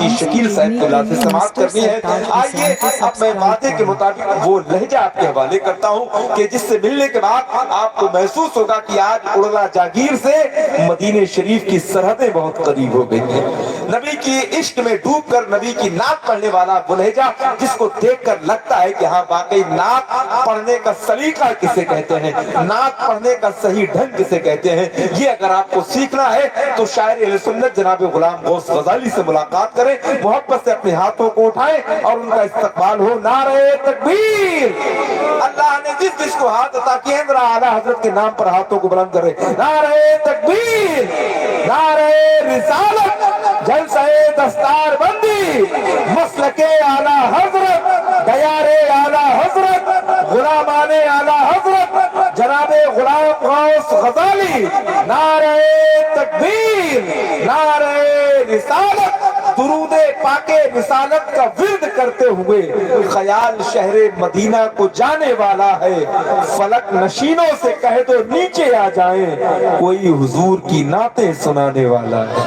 مفتی شکیل صاحب کو لازم سماعت کرنی ہے۔ آئیے اب میں وعدے کے مطابق وہ لہجہ آپ کے حوالے کرتا ہوں کہ جس سے ملنے کے بعد آپ کو محسوس ہوگا کہ آج اڑلا جاگیر سے مدینہ شریف کی سرحدیں بہت قریب ہو گئی ہیں۔ نبی کی عشق میں ڈوب کر نبی کی نعت پڑھنے والا وہ لہجہ جس کو دیکھ کر لگتا ہے کہ ہاں واقعی نعت پڑھنے کا سلیقہ کسے کہتے ہیں، نعت پڑھنے کا صحیح ڈھنگ کسے کہتے ہیں، یہ اگر آپ کو سیکھنا ہے تو شاعر اہل سنت جناب غلام غوث غزالی سے ملاقات کریں، محبت سے اپنے ہاتھوں کو اٹھائیں اور ان کا استقبال ہو۔ نعرہ تکبیر! اللہ نے جس کو ہاتھ عطا کیے ہیں ذرا اعلیٰ حضرت کے نام پر ہاتھوں کو بلند کرے۔ نعرہ تکبیر! نعرہ رسالت! جلسہ دستار بندی! مسلک اعلیٰ حضرت! دیار اعلیٰ حضرت! غلامان اعلیٰ حضرت جناب غلام غوث غزالی! نعرہ تکبیر! نعرہ رسالت! درود پاک رسالت کا ورد کرتے ہوئے خیال شہر مدینہ کو جانے والا ہے، فلک نشینوں سے کہہ دو نیچے آ جائیں، کوئی حضور کی نعتیں سنانے والا ہے۔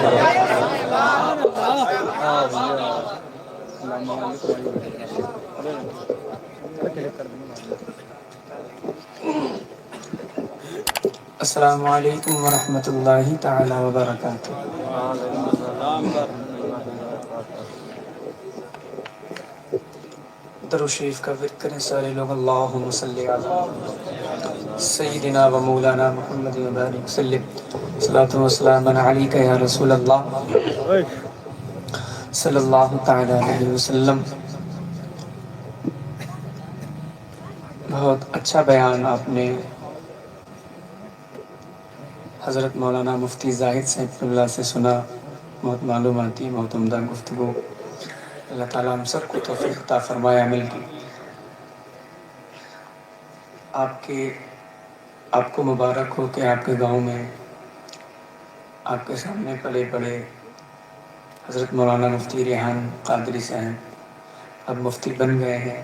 السلام علیکم ورحمۃ اللہ تعالی وبرکاتہ۔ درود شریف کا ورد کریں سارے لوگ۔ اللہم صلی علی سیدنا و مولانا محمد وبارک وسلم، صلاۃ و سلام علیک یا رسول اللہ صلی اللہ تعالی علیہ وسلم۔ بہت اچھا بیان آپ نے حضرت مولانا مفتی زاہد صاحب اللہ سے سنا، بہت معلوماتی، بہت عمدہ گفتگو۔ اللہ تعالیٰ ہم سب کو توفیق عطا فرمائے عمل کی۔ آپ کو مبارک ہو کہ آپ کے گاؤں میں آپ کے سامنے پلے پڑے حضرت مولانا مفتی ریحان قادری صاحب اب مفتی بن گئے ہیں،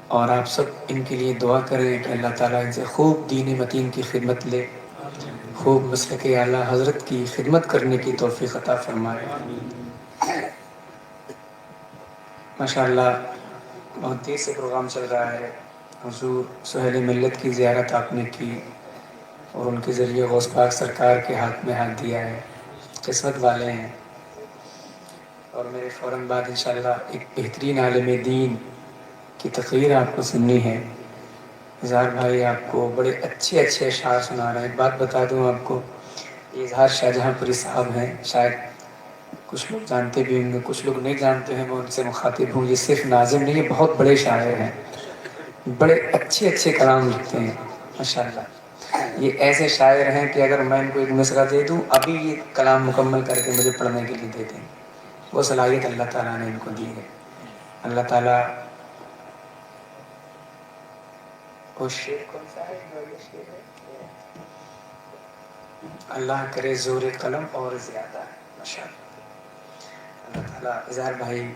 اور آپ سب ان کے لیے دعا کریں کہ اللہ تعالیٰ ان سے خوب دین متین کی خدمت لے، خوب مسلک اعلیٰ حضرت کی خدمت کرنے کی توفیق عطا فرمائے۔ ماشاءاللہ بہت تیز سے پروگرام چل رہا ہے۔ حضور سہیل ملت کی زیارت آپ نے کی اور ان کے ذریعے غوث پاک سرکار کے ہاتھ میں ہاتھ دیا ہے، قسمت والے ہیں۔ اور میرے فوراً بعد انشاءاللہ ایک بہترین عالم دین کی تقریر آپ کو سننی ہے۔ اظہار بھائی آپ کو بڑے اچھے اشعار سنا رہے ہیں۔ ایک بات بتا دوں آپ کو، یہ اظہار شاہجہاں پوری صاحب ہیں، شاید کچھ لوگ جانتے بھی ہوں گے، کچھ لوگ نہیں جانتے ہیں، میں ان سے مخاطب ہوں۔ یہ صرف ناظم نہیں، یہ بہت بڑے شاعر ہیں، بڑے اچھے کلام لکھتے ہیں ماشاءاللہ۔ یہ ایسے شاعر ہیں کہ اگر میں ان کو ایک مصرع دے دوں ابھی یہ کلام مکمل کر کے مجھے پڑھنے کے لیے دے دیں، وہ صلاحیت اللہ تعالیٰ نے ان کو دی ہے۔ اللہ تعالیٰ وہ شعر کون سا ہے جو یہ شعر ہے؟ اللہ کرے زور قلم اور زیادہ ہے ماشاءاللہ۔ اللہ تعالیٰ اظہار بھائی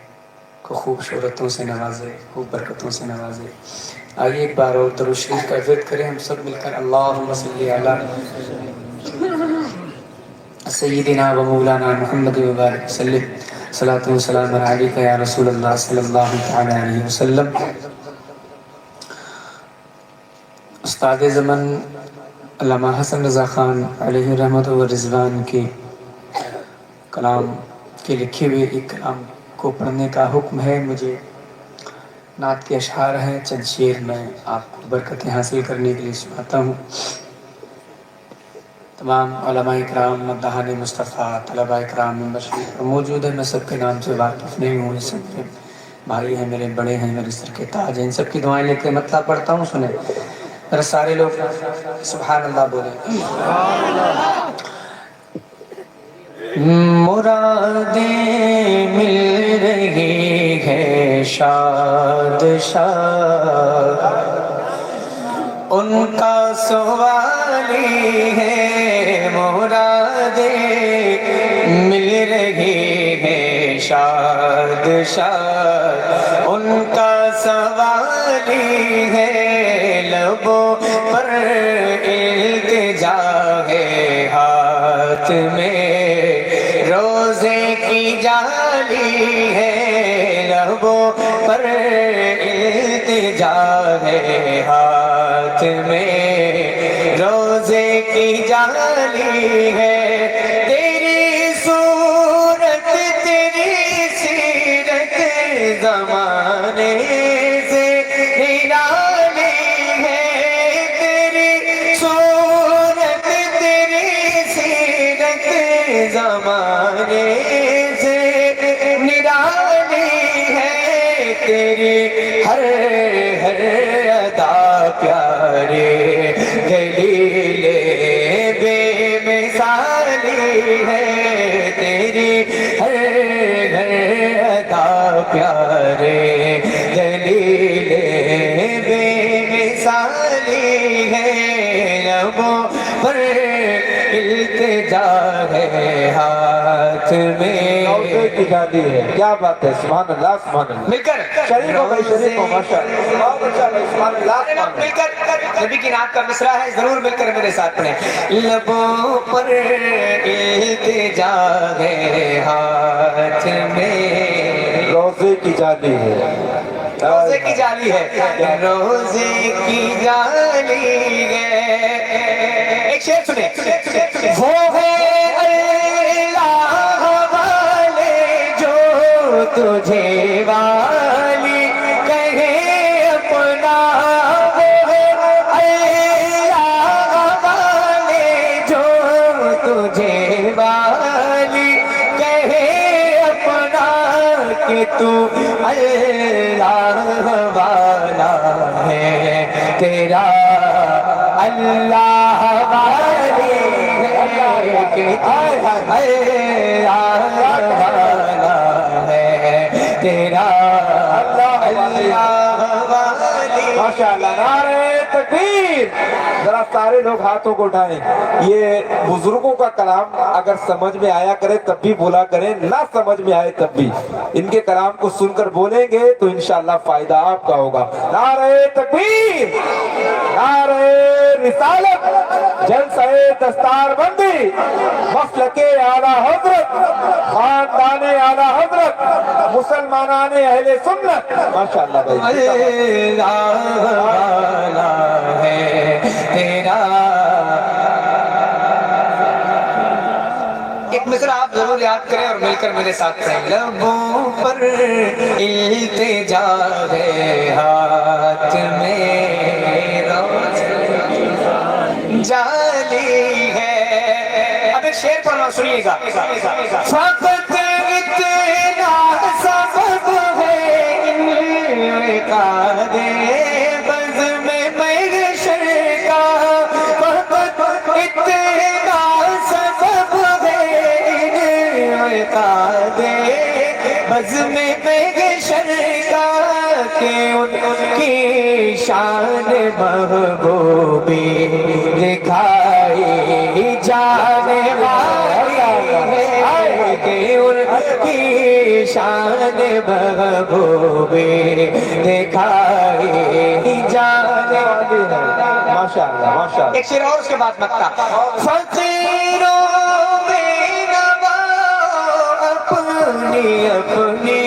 کو خوب شہرتوں سے نوازے، خوب برکتوں سے نوازے۔ آئیے ایک بار اور درود شریف کا ورد کریں ہم سب مل کر۔ اللہم صلی علی سیدنا و مولانا محمد وبارک وسلم، صلاۃ و سلام علیک یا رسول اللہ صلی اللہ تعالی علیہ وسلم۔ استاد زمن علامہ حسن رضا خان علیہ رحمت و رضوان کے کلام کے لکھے ہوئے ایک کلام کو پڑھنے کا حکم ہے مجھے۔ نعت کے اشعار ہیں، چند شعر میں آپ کو برکتیں حاصل کرنے کے لیے سناتا ہوں۔ تمام علماء اکرام، مداحان مصطفیٰ، طلباء اکرام ممبر شریف پر موجود ہیں، میں سب کے نام سے واقف نہیں ہوں، یہ سب میرے بھائی ہیں، میرے بڑے ہیں، میرے سر کے تاج ہیں، ان سب کی دعائیں لے کے مطلب پڑھتا ہوں، سنیں ذرا سارے لوگ سبحان اللہ بولیں۔ مرادیں مل رہی ہے شاد شاد، ان کا سوالی ہے، مرادیں مل رہی ہے شاد شاد، ان کا سوالی ہے، لبوں پر التجا ہے، ہاتھ میں روزے کی جالی ہے، لبوں پر التجا ہے، ہاتھ میں روزے کی جالی ہے، تیری صورت تیری سیرت زمانے سے نرالی ہے، تیری صورت تیری سیرت زمانے سے نرالی ہے، تیری ہر ادا پیارے دلیل بے مثالی ہے، تیری ہر ادا پیارے دلیل بے مثالی ہے، لبوں پر التجا ہے، ہاتھ میں روزے کی جالی ہے. کیا بات ہے، سبحان اللہ سبحان اللہ. مل کر شریف ہو بھائی، شریف ہو، ماشاء اللہ بہت اچھا ہے، سبحان اللہ سبحان مل اللہ. کر نبی کی نعت کا مصرع ہے، ضرور مل کر میرے ساتھ پڑھیں. لبوں پر التجا ہے، ہاتھ میں روزے کی جالی ہے. روزے کی جالی ہے، روزے کی جالی ہے. ایک شعر سنیں. وہ ہے اللہ والے جو تجھے والی کہے اپنا، وہ ہے اللہ والے جو تجھے والی کہے اپنا، کہ تو اللہ والا ہے، تیرا اللہ والی ہے، کہ اللہ والا ہے، تیرا اللہ والی. ماشاء اللہ، نعرہ تکبیر. ذرا سارے لوگ ہاتھوں کو اٹھائیں. یہ بزرگوں کا کلام اگر سمجھ میں آیا کرے تب بھی بولا کریں، نہ سمجھ میں آئے تب بھی ان کے کلام کو سن کر بولیں گے تو انشاءاللہ فائدہ آپ کا ہوگا. نعرہ تکبیر، نعرہ رسالت، جلسہ دستار بندی، مسلک اعلیٰ حضرت، خاندان اعلیٰ حضرت، مسلمانان اہل سنت. ماشاءاللہ بھائی، اللہ والا ہے، تیرا. ایک مصرع آپ ضرور یاد کریں اور مل کر میرے ساتھ پڑھیں. لبوں پر التجا ہے، ہاتھ میں روزے جالی ہے. اب ایک شعر پڑھنا سنیے گا. فقط اتنا سبب ہے انعقاد بزم محشر کا، فقط اتنا سبب ہے انعقاد بزم محشر کا، کہ ان کی شان محبوبی دکھائی جانے والی ہے، کہ ان کی شان محبوبی دکھائی جانے والی ہے. ماشاءاللہ ماشاءاللہ. ایک شعر اور اس کے بعد مکتا. فقیروں میں نوا اپنی اپنی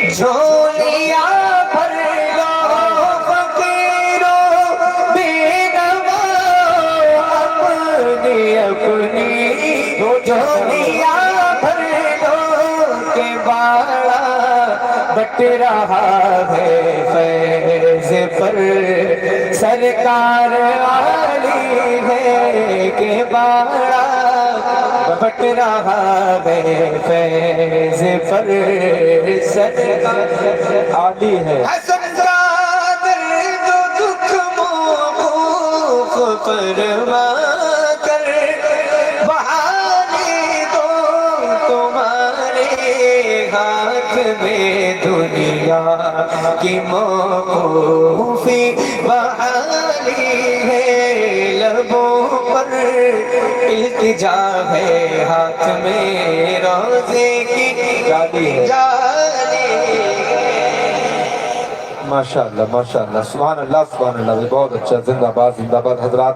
جھولیاں بھر لو، فقیروں بے نوا اپنی اپنی جھولیاں بھر لو، کہ باڑا بٹ رہا ہے فیض پر سرکار عالی ہے، کہ باڑا بٹ رہا ہے فیض پر سرکار عالی ہے. حسن کا درد و دکھ موقوف فرما کر بحالی دو تمہارے ہاتھ میں، دنیا کی موقوفی بحالی ہے، لبوں پر التجا ہے، ہاتھ میں روزے کی جالی ہے. جالی ہے. ماشاءاللہ ماشاءاللہ، سبحان اللہ سبحان اللہ. بہت اچھا، زندہ باد زندہ باد حضرات.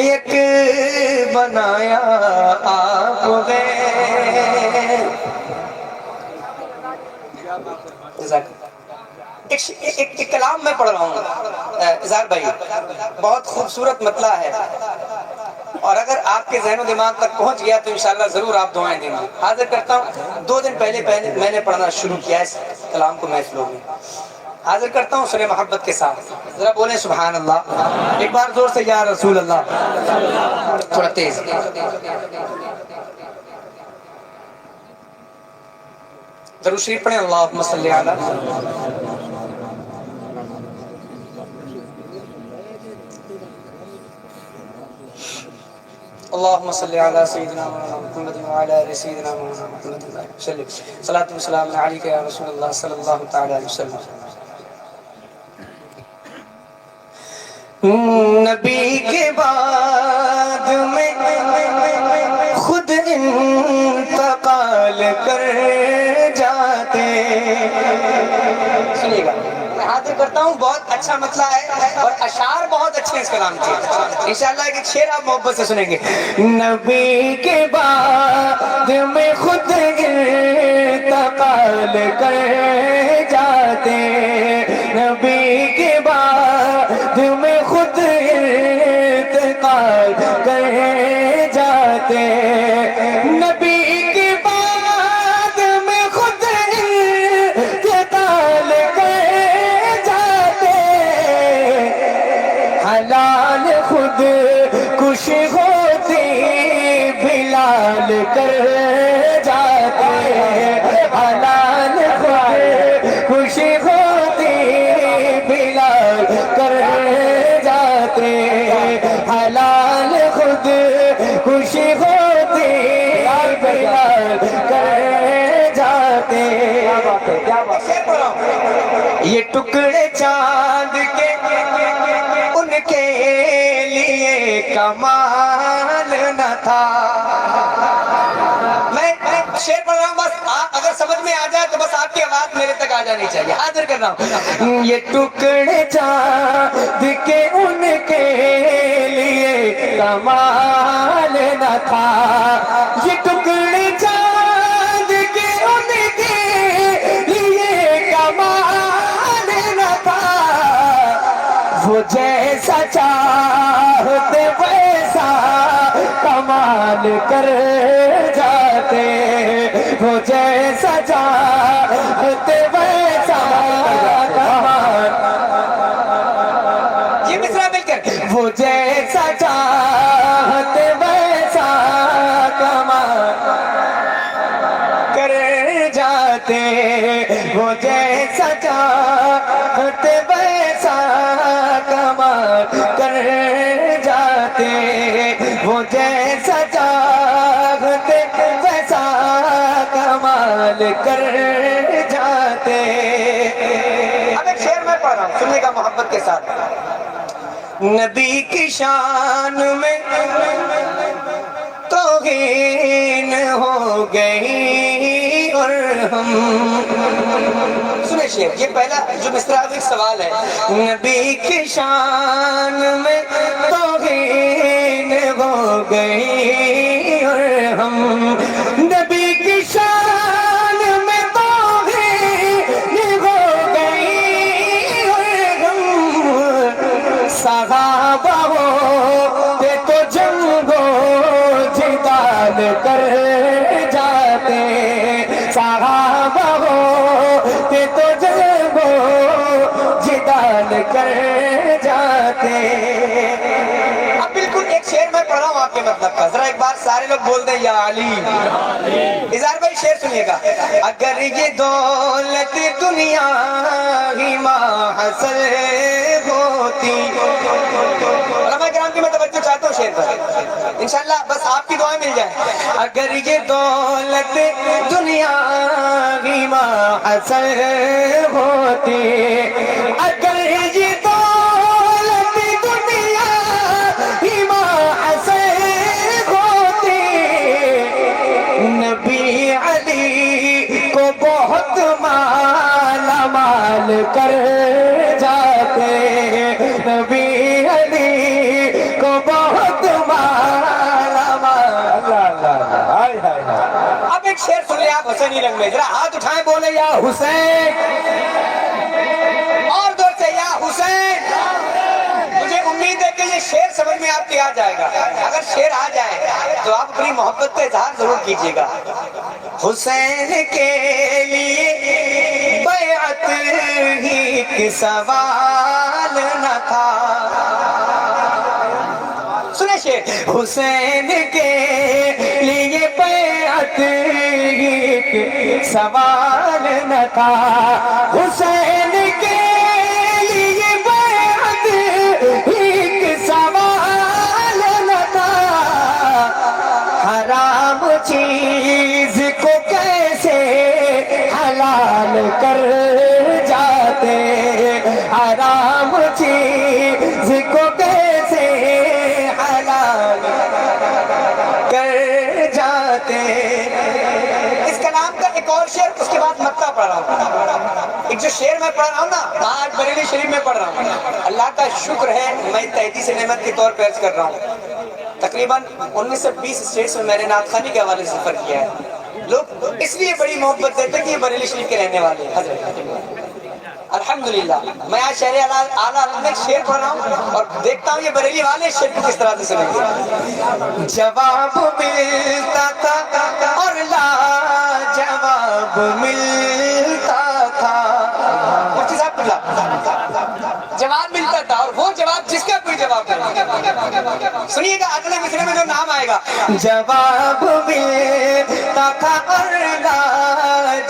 ایک بنایا آپ غیر. ایک کلام میں پڑھ رہا ہوں اظہار بھائی، بہت خوبصورت مطلع ہے، اور اگر آپ کے ذہن و دماغ تک پہنچ گیا تو انشاءاللہ ضرور آپ دعائیں دیں گے. حاضر کرتا ہوں 2 دن پہلے میں نے پڑھنا شروع کیا اس کلام کو محفلوں میں. حاضر کرتا ہوں سورہ محبت کے ساتھ. ذرا بولیں سبحان اللہ ایک بار زور سے، یا رسول اللہ. تھوڑا تیز. درود شریف پڑھیں. اللہم صلی علی اللهم صل على سيدنا محمد وعلى ال سيدنا محمد وسلم. صلاة والسلام عليك يا رسول الله صلى الله تعالى عليه وسلم. نبی کے بعد میں خود انتقال کر جاتے. سنیے گا میں حاضر کرتا ہوں، بہت اچھا مسئلہ ہے اور اشعار بہت اچھے ہیں اس کلام کے. انشاءاللہ ایک شعر آپ محبت سے سنیں گے. نبی کے بعد میں خود انتقال کر جاتے. نبی کے بعد میں خود انتقال کر جاتے. نبی کے بعد میں خود انتقال کر جاتے. حلال خود کش ہوتی بلال کر جاتے. حلال خود کش ہوتی بلال کر جاتے. حلال خود کش ہوتی بلال کر جاتے. یہ ٹکڑے چاند کے ان کے لیے کمال نہ تھا. میں شعر پڑھ رہا ہوں، بس اگر سمجھ میں آ جائے تو بس آپ کی آواز میرے تک آ جانی چاہیے. حاضر کر رہا ہوں. یہ ٹکڑے چاند کے ان کے لیے کمال نہ تھا. یہ ٹکڑے چاند کے ان کے لیے کمال نہ تھا. وہ جیسا چاہتے ویسا کمال کر جاتے. وہ جیسا چاہتے ویسا کمال. یہ مصرع مل کر. وہ جیسا چاہتے ویسا کمال کر جاتے. وہ جیسا چاہتے ویسا کمال کر جاتے. وہ جیسا چاہتے ویسا کمال کر جاتے. اب ایک شعر میں پڑھ رہا ہوں، سنیے گا محبت کے ساتھ. نبی کی شان میں توہین ہو گئی اور ہم. سنیں شعر، یہ پہلا جو مصرع ایک سوال ہے. نبی کی شان میں توہین ہو گئی اور ہم. نبی کی شان میں توہین ہو گئی اور ہم. صحابہ ہوتے تو جنگ و جدال کر جاتے. صحابہ ہوتے تو جنگ و جدال کر جاتے. اب بالکل ایک شعر میں پڑھ رہا ہوں آپ کے مطلب کا، ذرا ایک بار سارے لوگ بول دیں یا علی. اظہار بھائی شعر سنیے گا. اگر یہ دولت دنیا ہی ماں حاصل ہوتی. علماء کرام کی میں توجہ چاہتا ہوں شعر پر، انشاءاللہ بس آپ کی دعائیں مل جائیں. اگر یہ دولت دنیا ہی ماں حاصل ہوتی. اگر یہ دولت دنیا ہی ماں حاصل ہوتی. نبی علی کو بہت مالا مال کر جاتے. نبی علی کو بہت حسین نیلم میں ذرا ہاتھ اٹھائیں بولے یا حسین اور دور سے یا حسین مجھے امید ہے کہ یہ شعر سمجھ میں آپ کے آ جائے گا اگر شعر آ جائے تو آپ اپنی محبت کا اظہار ضرور کیجیے گا حسین کے لیے بیعت ہی ایک سوال نہ تھا سنے شعر حسین کے لیے بیعت ایک سوال نہ تھا حسین کے لیے بیعت ایک سوال نہ تھا حرام چیز کو کیسے حلال کر جاتے حرام چیز کو کیسے حلال کر جاتے اس کلام کا ایک اور شعر اس کے بعد مکہ پڑھ رہا ہوں ایک جو شعر میں پڑھ رہا ہوں نا آج بریلی شریف میں پڑھ رہا ہوں اللہ کا شکر ہے میں تحدیث نعمت کے طور پہ عرض کر رہا ہوں تقریباً 19 سے 20 اسٹیٹس میں میں نے نعت خوانی کے حوالے سے سفر کیا ہے لوگ اس لیے بڑی محبت دیتے ہیں کہ یہ بریلی شریف کے رہنے والے ہیں حضرت الحمدللہ میں آج شہر اعلیٰ میں شعر پڑھ رہا ہوں اور دیکھتا ہوں یہ بریلی والے شعر کو کس طرح سے سنیں گے جواب ملتا تھا اور لا جواب ملتا تھا مفتی صاحب جواب ملتا تھا اور وہ جواب جس کا کوئی جواب نہیں سنیے گا اگلے مصرے میں جو نام آئے گا جواب ملتا تھا اور لا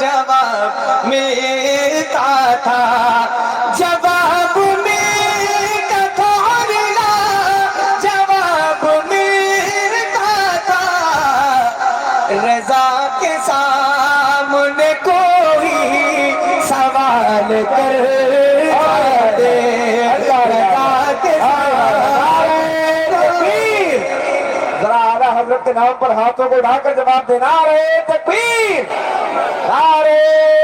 جواب ملتا تھا جواب ملتا تھا اور لا جواب ملتا تھا رضا کے سامنے کوئی سوال کر دے رضا کے ذرا اعلیٰ حضرت کے نام پر ہاتھوں کو اٹھا کر جواب دینا نعرہ تکبیر نعرہ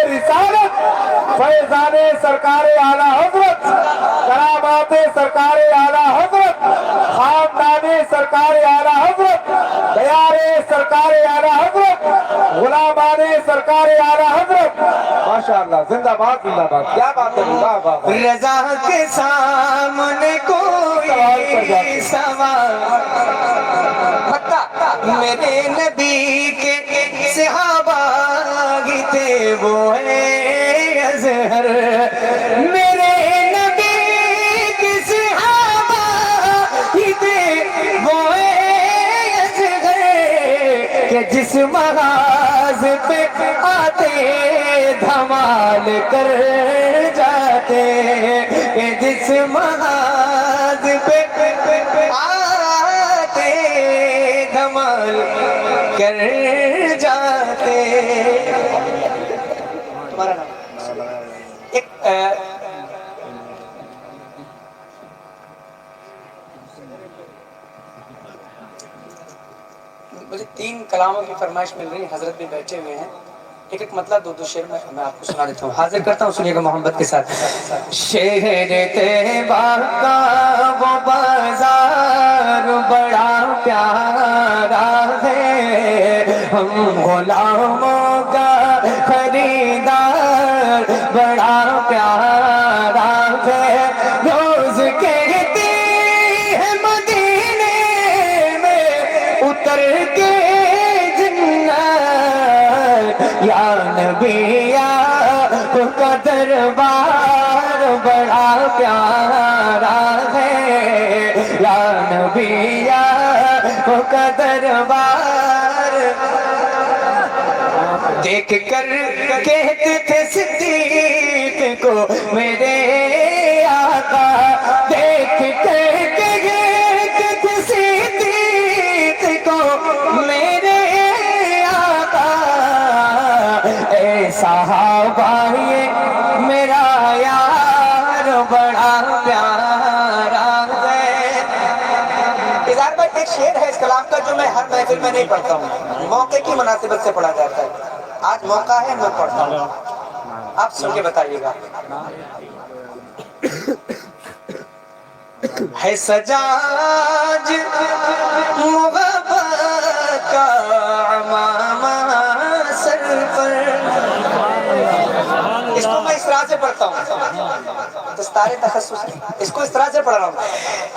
رسالت فیضان سرکار اعلیٰ حضرت کرامات سرکار اعلیٰ حضرت خاندان سرکار اعلیٰ حضرت دیار سرکار اعلیٰ حضرت غلامان سرکار اعلیٰ حضرت ماشاءاللہ زندہ باد کیا بات ہے رضا کے سامنے کوئی سوال میرے نبی کے صحابہ ہی تھے وہ اظہر میرے نبی کے صحابہ ہی تھے وہ اظہر کہ جس محاذ پہ آتے دھمال کر جاتے کہ جس محاذ پہ آتے دھمال کر جاتے تمہارا نام ایک مجھے 3 کلاموں کی فرمائش مل رہی ہے حضرت بھی بیٹھے ہوئے ہیں ایک ایک مطلب 2 شعر میں آپ کو سنا دیتا ہوں حاضر کرتا ہوں سنیے گا محبت کے ساتھ شہر طیبہ کا وہ بازار بڑا پیارا ہے ہم غلاموں کا خریدار بڑا پیارا ہے روز کہتی ہے مدینے میں اتر کے یا نبی آپ کا دربار بڑا پیارا ہے یا نبی آپ کا دربار دیکھ کر کہتے تھے صدیق کو میرے آقا دیکھ کر کہتے تھے صدیق کو میرے صحابہ یہ میرا یار بڑا پیارا ہے اظہار بھائی ایک شعر ہے اس کلام کا جو میں ہر محفل میں نہیں پڑھتا ہوں موقع کی مناسبت سے پڑھا جاتا ہے آج موقع ہے میں پڑھتا ہوں آپ سن کے بتائیے گا ہے سجاج محبت کا عمامہ سر پر پڑھتا ہوں دستار تخصص کی، اس کو اس طرح سے پڑھ رہا ہوں.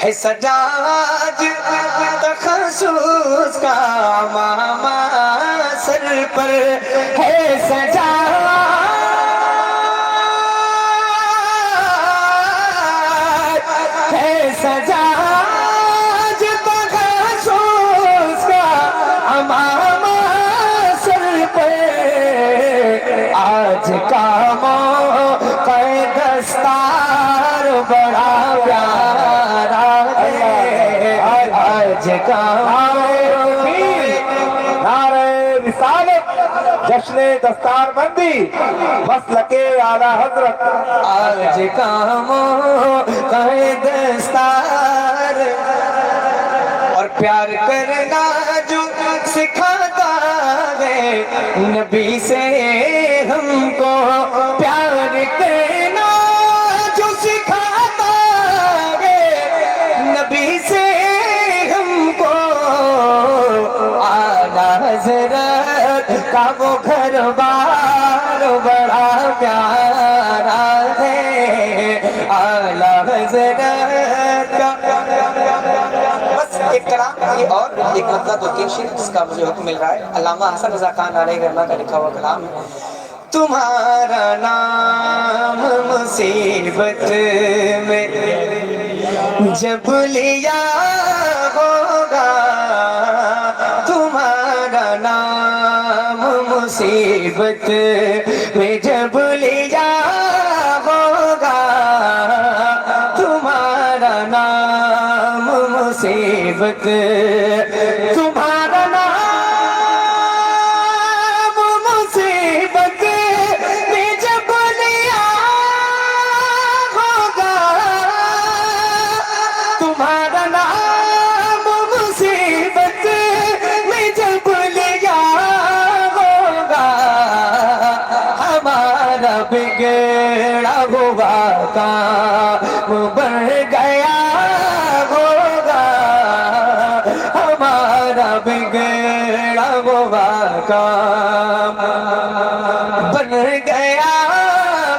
ہے سجاج تخصص کا ماما سر پر، ہے سجاج ہے سجاج تخصص کا ماما سر پر، آج کا موقع دستار بڑا پیارا ہے، آج کا نعرہ رسالت، جشن دستار بندی، مسلک اعلیٰ حضرت. آج کا موقع دستار، اور پیار کرنا جو سکھاتا ہے نبی سے ہم کو، پیار کرنا جو سکھاتا ہے نبی سے ہم کو، اعلیٰ حضرت کا وہ گھر بار بڑا پیارا ہے، اعلیٰ حضرت کا. بس ایک کلام یہ اور ایک مطلب دو تین شعر جس کا مجھے حکم مل رہا ہے. علامہ حسن رضا خان علیہ رحمہ کا لکھا ہوا کلام ہے. تمہارا نام مصیبت میں جب لیا ہوگا، تمہارا نام مصیبت میں جب لیا ہوگا، تمہارا نام مصیبت، تمہارا نام مصیبت میں جب لیا ہوگا، تمہارا نام مصیبت میں جب لیا ہوگا، ہمارا بگڑا ہوا کام بڑھ گیا ہوگا، ہمارا بگڑا ہوا کام بن گیا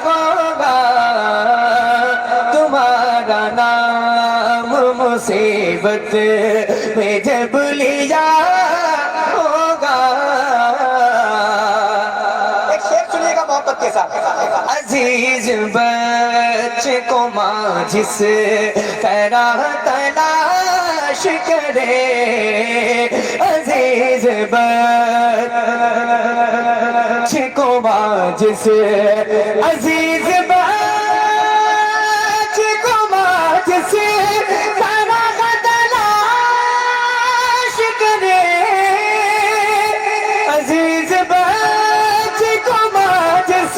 ہوگا، تمہارا نام مصیبت میں جب لیا ہوگا. ایک شعر سنیے گا محبت کے ساتھ. عزیز بچے کو ماں جس طرح تلاش کرے، عزیز بچے کو ماں جس، عزیز بچے کو ماں جس طرح تلاش کرے، عزیز بچے کو ماں جس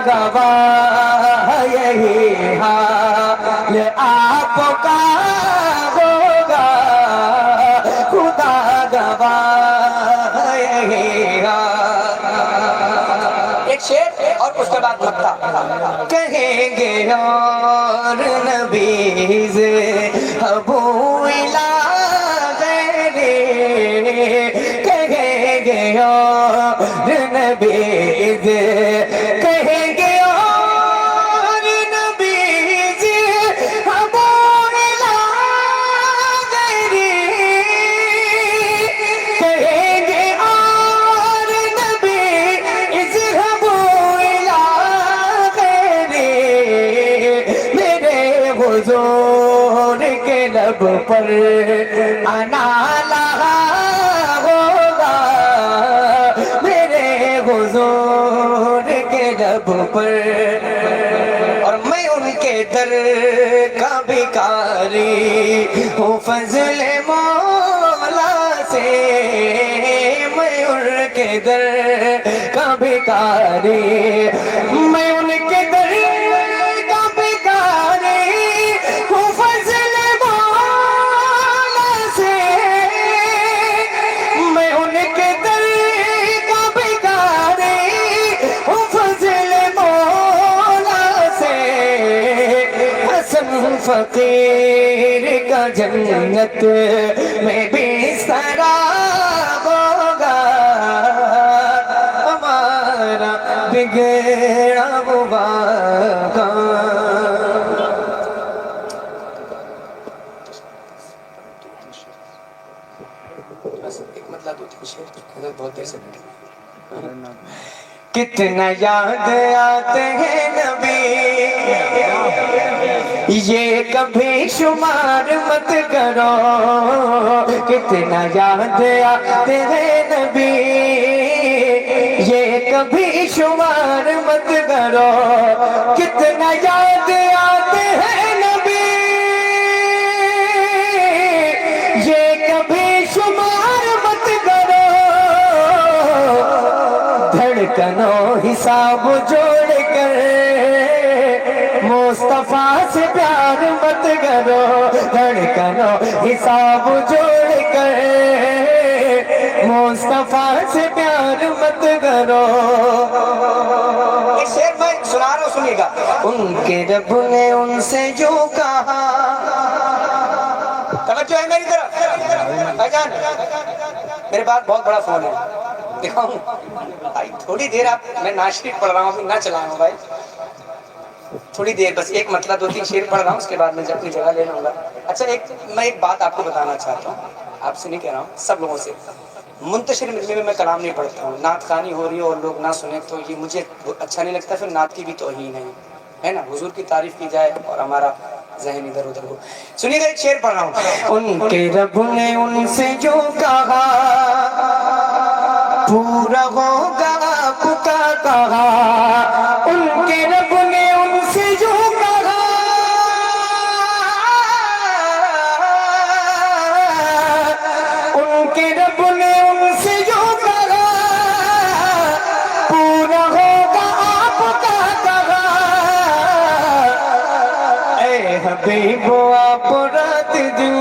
گواہ یہی حال آپ کا ہوگا، خدا گواہ یہی حال. ایک شعر اور اس کے بعد مکتا. کہیں گے اور نبیز ابو غیرے، کہیں گے اور نبیز، کہیں گے اور نبیز ابو غیرے، کہیں گے اور نبیز ابو غیرے، میرے حضور کے لب پر انا لہا ہوگا، میرے حضور کے لب پر، اور میں ان کے در کا بھکاری ہوں فضل مولا سے، میں ان کے در کا بھکاری، میں ان کے در کا بھکاری ہوں فضل مولا سے، میں ان کے در کا بھکاری ہوں فضل مولا سے. حسن فقیر کا جنت میں بستر ہوگا، بہت دیر سے بیٹھے. کتنا یاد آتے ہیں نبی یہ کبھی شمار مت کرو. کتنا یاد آتے ہیں نبی یہ کبھی شمار مت کرو. کتنا یاد آتے ہیں نبی یہ کبھی شمار مت کرو. دھڑکنوں حساب جوڑ کر مصطفیٰ سے پیار مت کرو. دھڑکنوں حساب جوڑ کر مصطفیٰ سے پیار مت کرو. اس شعر میں سنا رہا ہوں, سنیے گا. ان کے رب نے ان سے جو کہا, توجہ ہے میری طرف بھائی جان, میرے پاس بہت بڑا فون ہے, دکھاؤں بھائی تھوڑی دیر. آپ میں نعت شریف پڑھ رہا ہوں, ابھی نہ چلاؤں ہوں بھائی, تھوڑی دیر بس ایک مطلب 2-3 شعر پڑھ رہا ہوں, اس کے بعد میں اپنی جگہ لے لوں گا. اچھا میں ایک بات آپ کو بتانا چاہتا ہوں, آپ سے نہیں کہہ رہا ہوں, سب لوگوں سے. منتشر مجمع میں کلام نہیں پڑھتا ہوں. نعت خوانی ہو رہی ہے اور لوگ نہ سنیں تو یہ مجھے اچھا نہیں لگتا, پھر نعت کی بھی توہین ہے نا. حضور کی تعریف کی جائے اور ہمارا ذہن ادھر ادھر ہو. سنیے گا, ایک شعر پڑھ رہا ہوں. ان کے رب نے ان سے جو کہا پورا ہوگا آپ کا کہا. ان کے رب نے ان سے جو کہا ان کے رب نے ان سے جو کہا پورا ہوگا آپ کا کہا. اے حبیب آپ رات دن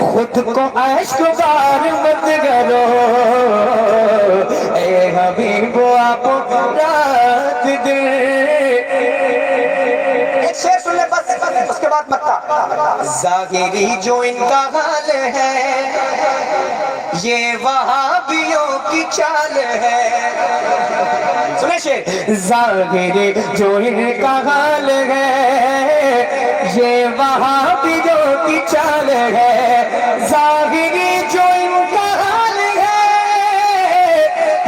خود کو عشق بار مت کرو. اے حبیب آپ رات دن. ایک شعر سن لے بس, اس کے بعد مکہ. ظاہری جو ان کا حال ہے یہ وہابیوں کی چال ہے. سنیں شعر. ظاہری جو ان کا حال ہے یہ وہابیوں کی چال ہے. ظاہری جو ان کا حال ہے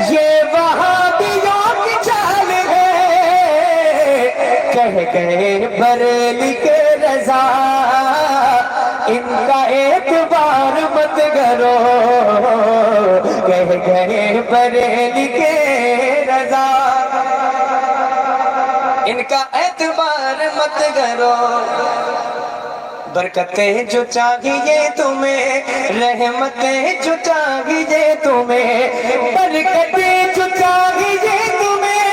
یہ وہابیوں کی چال ہے. کہہ گئے بریلی کے رضا ان کا اعتبار مت کرو. کہہ گئے بریلی کے رضا ان کا اعتبار مت کرو. برکتیں جو چاہیے تمہیں, رحمتیں جو چاہیے تمہیں, برکتیں جو چاہیے تمہیں,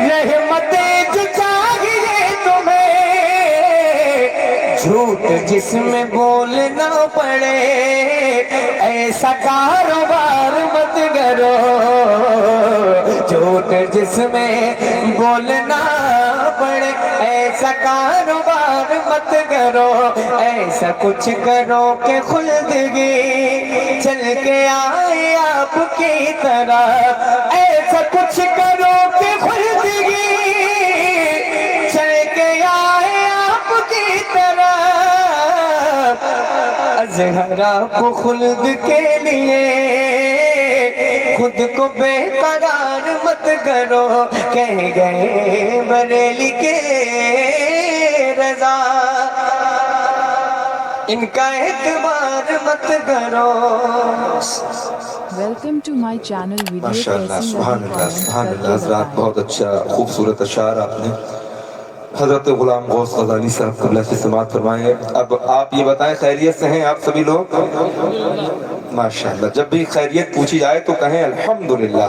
رحمتیں جو چاہیے تمہیں. جھوٹ جس میں بولنا پڑے ایسا کاروبار مت کرو. جھوٹ جس میں بولنا پڑے ایسا کاروبار مت کرو. ایسا کچھ کرو کہ خلدگی چل کے آئے آپ کی طرف. ایسا کچھ کرو کہ خلدگی چل کے آئے آپ کی طرف. اظہر آپ خلد کے لیے خود کو بے قرار مت کرو. کہہ گئے بریلی کے رضا ان کا اعتبار مت کرو. Welcome to my channel video. ماشاءاللہ, سبحان اللہ, سبحان اللہ. حضرات بہت اچھا خوبصورت اشعار آپ نے حضرت غلام غوث غزالی صاحب اللہ سے سماعت فرمائے. اب آپ یہ بتائیں خیریت سے ہیں آپ سبھی لوگ؟ ماشاءاللہ. جب بھی خیریت پوچھی جائے تو کہیں الحمدللہ,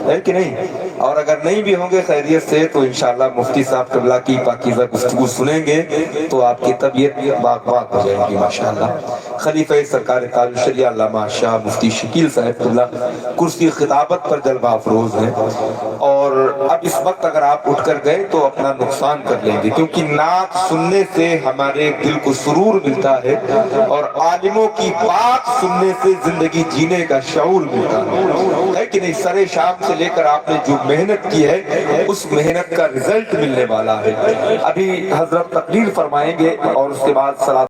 ہے کہ نہیں؟ اور اگر نہیں بھی ہوں گے خیریت سے تو انشاءاللہ مفتی صاحب قبلہ کی پاکیزہ گفتگو سنیں گے تو آپ کی طبیعت باغ باغ ہو جائے گی ماشاءاللہ. خلیفہ سرکار تاج الشریعہ علامہ شاہ مفتی شکیل صاحب قبلہ کرسی خطابت پر جلوہ افروز ہیں. اور اب اس وقت اگر آپ اٹھ کر گئے تو اپنا نقصان کر لیں گے, کیونکہ نعت سننے سے ہمارے دل کو سرور ملتا ہے اور عالموں کی بات سننے سے زندگی جینے کا شعور ملتا ہے کہ نہیں. سرے شام سے لے کر آپ نے جو محنت کی ہے اس محنت کا رزلٹ ملنے والا ہے. ابھی حضرت تقریر فرمائیں گے اور اس کے بعد صلاۃ